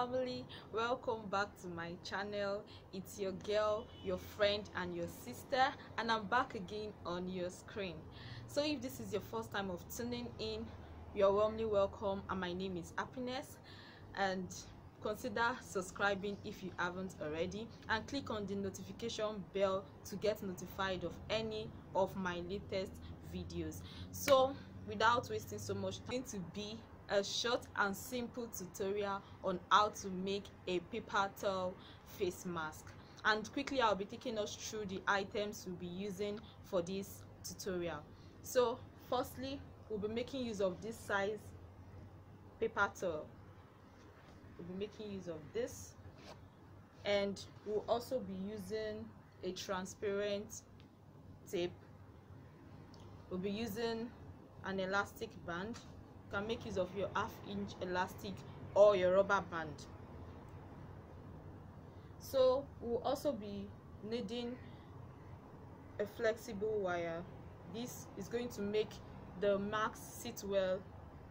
family, welcome back to my channel. It's your girl, your friend and your sister, and I'm back again on your screen. So if this is your first time of tuning in, you're warmly welcome, and my name is Happiness. And consider subscribing if you haven't already, and click on the notification bell to get notified of any of my latest videos. So without wasting so much time, it's going to be a short and simple tutorial on how to make a paper towel face mask. And quickly I'll be taking us through the items we'll be using for this tutorial. So firstly, we'll be making use of this size paper towel. We'll be making use of this, and we'll also be using a transparent tape. We'll be using an elastic band. You can make use of your 1/2 inch elastic or your rubber band. So we'll also be needing a flexible wire. This is going to make the mask sit well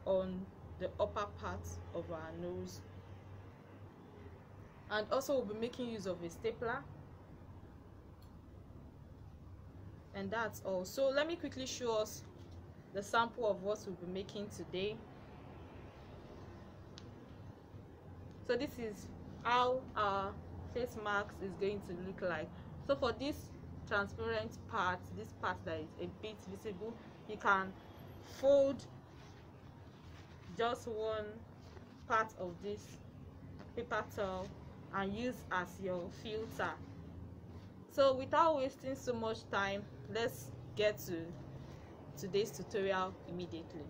on the upper part of our nose. And also we'll be making use of a stapler, and that's all. So let me quickly show us the sample of what we'll be making today. So this is how our face mask is going to look like. So for this transparent part, this part that is a bit visible, you can fold just one part of this paper towel and use as your filter. So without wasting so much time, let's get to today's tutorial immediately.